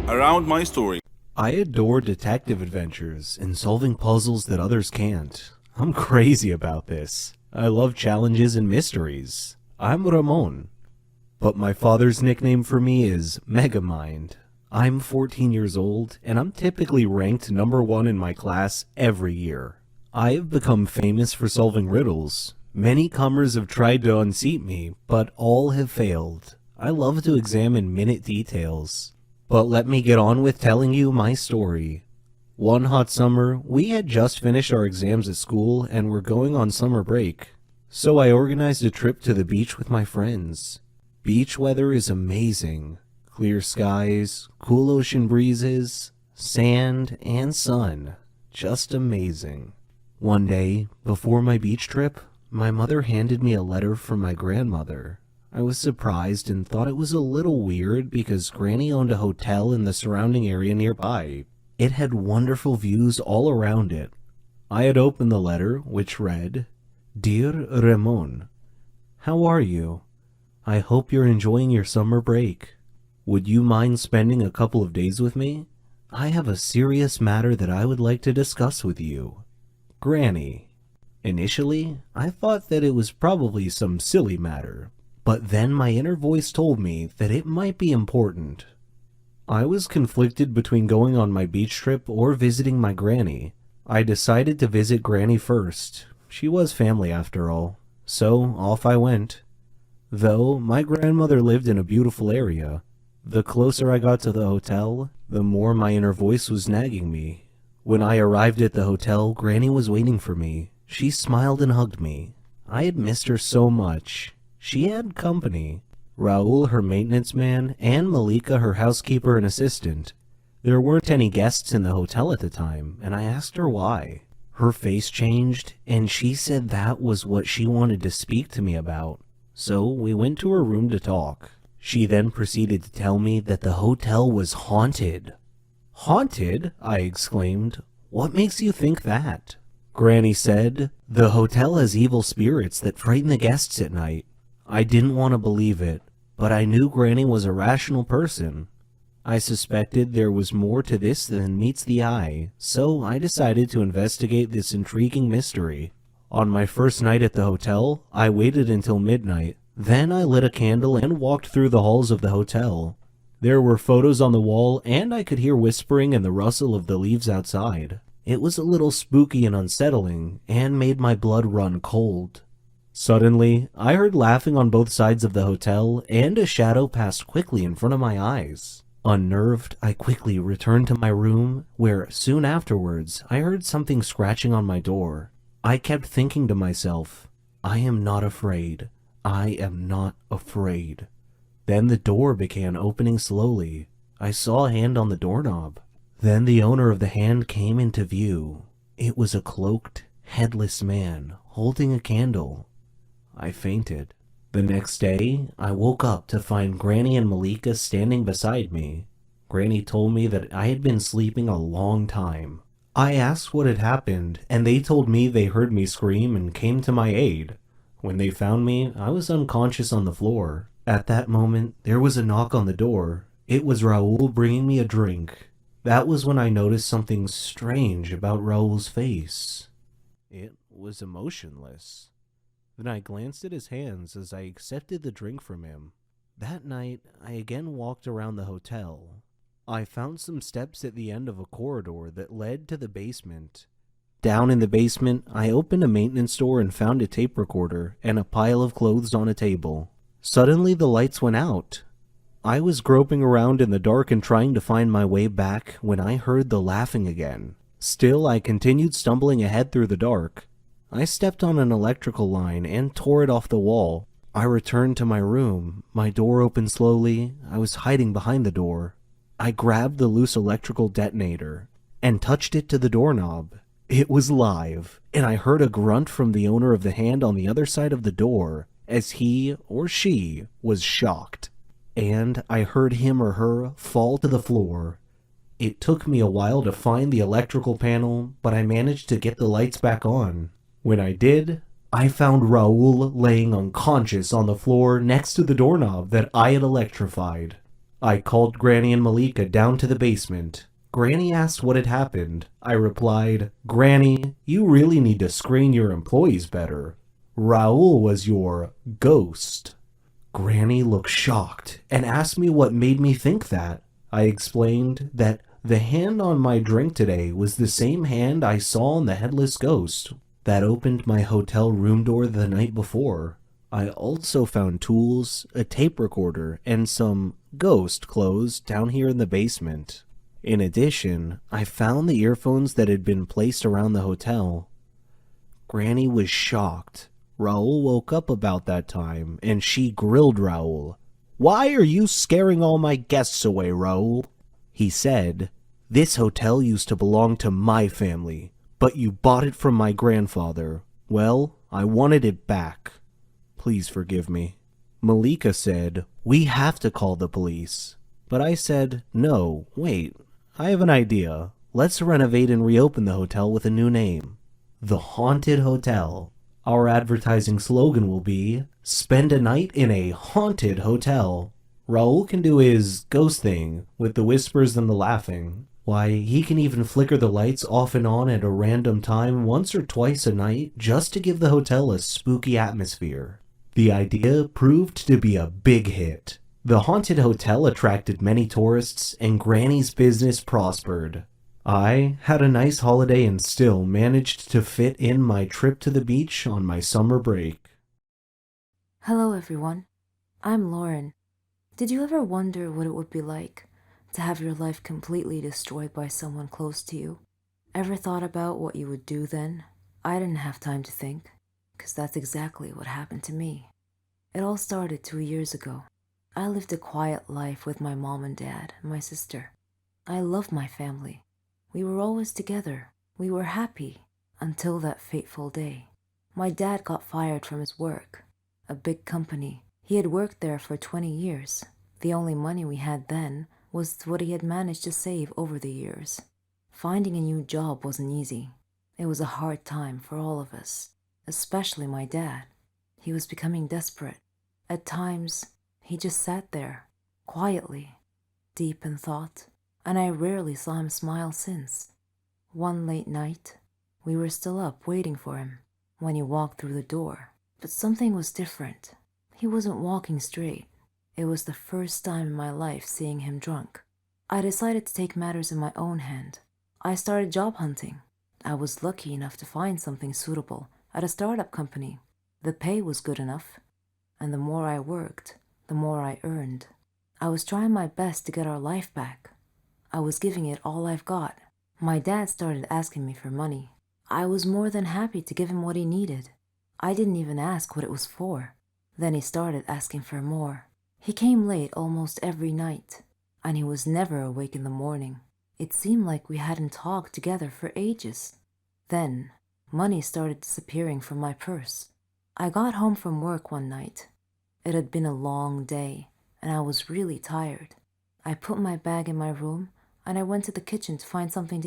around my story. I adore detective adventures and solving puzzles that others can't. I'm crazy about this. I love challenges and mysteries. I'm Ramon. But my father's nickname for me is Megamind. I'm 14 years old, and I'm typically ranked number 1 in my class every year. I have become famous for solving riddles. Many comers have tried to unseat me, but all have failed. I love to examine minute details. But let me get on with telling you my story. One hot summer, we had just finished our exams at school and were going on summer break. So I organized a trip to the beach with my friends. Beach weather is amazing. Clear skies, cool ocean breezes, sand, and sun. Just amazing. One day, before my beach trip, my mother handed me a letter from my grandmother. I was surprised and thought it was a little weird because Granny owned a hotel in the surrounding area nearby. It had wonderful views all around it. I had opened the letter, which read, "Dear Ramon, how are you? I hope you're enjoying your summer break. Would you mind spending a couple of days with me? I have a serious matter that I would like to discuss with you. Granny." Initially, I thought that it was probably some silly matter. But then my inner voice told me that it might be important. I was conflicted between going on my beach trip or visiting my granny. I decided to visit Granny first. She was family after all. So off I went. Though my grandmother lived in a beautiful area, the closer I got to the hotel, the more my inner voice was nagging me. When I arrived at the hotel, Granny was waiting for me. She smiled and hugged me. I had missed her so much. She had company. Raul, her maintenance man, and Malika, her housekeeper and assistant. There weren't any guests in the hotel at the time, and I asked her why. Her face changed, and she said that was what she wanted to speak to me about. So we went to her room to talk. She then proceeded to tell me that the hotel was haunted. "Haunted?" I exclaimed. "What makes you think that?" Granny said, "The hotel has evil spirits that frighten the guests at night." I didn't want to believe it, but I knew Granny was a rational person. I suspected there was more to this than meets the eye, so I decided to investigate this intriguing mystery. On my first night at the hotel, I waited until midnight. Then I lit a candle and walked through the halls of the hotel. There were photos on the wall, and I could hear whispering and the rustle of the leaves outside. It was a little spooky and unsettling, and made my blood run cold. Suddenly, I heard laughing on both sides of the hotel, and a shadow passed quickly in front of my eyes. Unnerved, I quickly returned to my room, where soon afterwards I heard something scratching on my door. I kept thinking to myself, I am not afraid. I am not afraid. Then the door began opening slowly. I saw a hand on the doorknob. Then the owner of the hand came into view. It was a cloaked, headless man holding a candle. I fainted. The next day, I woke up to find Granny and Malika standing beside me. Granny told me that I had been sleeping a long time. I asked what had happened, and they told me they heard me scream and came to my aid. When they found me, I was unconscious on the floor. At that moment, there was a knock on the door. It was Raul bringing me a drink. That was when I noticed something strange about Raul's face. It was emotionless. Then I glanced at his hands as I accepted the drink from him. That night, I again walked around the hotel. I found some steps at the end of a corridor that led to the basement. Down in the basement, I opened a maintenance door and found a tape recorder and a pile of clothes on a table. Suddenly, the lights went out. I was groping around in the dark and trying to find my way back when I heard the laughing again. Still, I continued stumbling ahead through the dark. I stepped on an electrical line and tore it off the wall. I returned to my room. My door opened slowly. I was hiding behind the door. I grabbed the loose electrical detonator and touched it to the doorknob. It was live, and I heard a grunt from the owner of the hand on the other side of the door as he or she was shocked. And I heard him or her fall to the floor. It took me a while to find the electrical panel, but I managed to get the lights back on. When I did, I found Raul laying unconscious on the floor next to the doorknob that I had electrified. I called Granny and Malika down to the basement. Granny asked what had happened. I replied, Granny, you really need to screen your employees better. Raoul was your ghost. Granny looked shocked and asked me what made me think that. I explained that the hand on my drink today was the same hand I saw on the headless ghost that opened my hotel room door the night before. I also found tools, a tape recorder, and some ghost clothes down here in the basement. In addition, I found the earphones that had been placed around the hotel. Granny was shocked. Raoul woke up about that time, and she grilled Raoul. Why are you scaring all my guests away, Raoul? He said, This hotel used to belong to my family, but you bought it from my grandfather. Well, I wanted it back. Please forgive me. Malika said, We have to call the police. But I said, No, wait, I have an idea. Let's renovate and reopen the hotel with a new name. The Haunted Hotel. Our advertising slogan will be, Spend a night in a haunted hotel. Raoul can do his ghost thing with the whispers and the laughing. Why, he can even flicker the lights off and on at a random time once or twice a night just to give the hotel a spooky atmosphere. The idea proved to be a big hit. The haunted hotel attracted many tourists and Granny's business prospered. I had a nice holiday and still managed to fit in my trip to the beach on my summer break. Hello everyone, I'm Lauren. Did you ever wonder what it would be like to have your life completely destroyed by someone close to you? Ever thought about what you would do then? I didn't have time to think, because that's exactly what happened to me. It all started 2 years ago. I lived a quiet life with my mom and dad and my sister. I loved my family. We were always together. We were happy until that fateful day. My dad got fired from his work, a big company. He had worked there for 20 years. The only money we had then was what he had managed to save over the years. Finding a new job wasn't easy. It was a hard time for all of us, especially my dad. He was becoming desperate. At times, he just sat there, quietly, deep in thought, and I rarely saw him smile since. One late night, we were still up waiting for him when he walked through the door. But something was different. He wasn't walking straight. It was the first time in my life seeing him drunk. I decided to take matters in my own hand. I started job hunting. I was lucky enough to find something suitable at a startup company. The pay was good enough, and the more I worked, the more I earned. I was trying my best to get our life back. I was giving it all I've got. My dad started asking me for money. I was more than happy to give him what he needed. I didn't even ask what it was for. Then he started asking for more. He came late almost every night, and he was never awake in the morning. It seemed like we hadn't talked together for ages. Then, money started disappearing from my purse. I got home from work one night. It had been a long day, and I was really tired. I put my bag in my room, and I went to the kitchen to find something to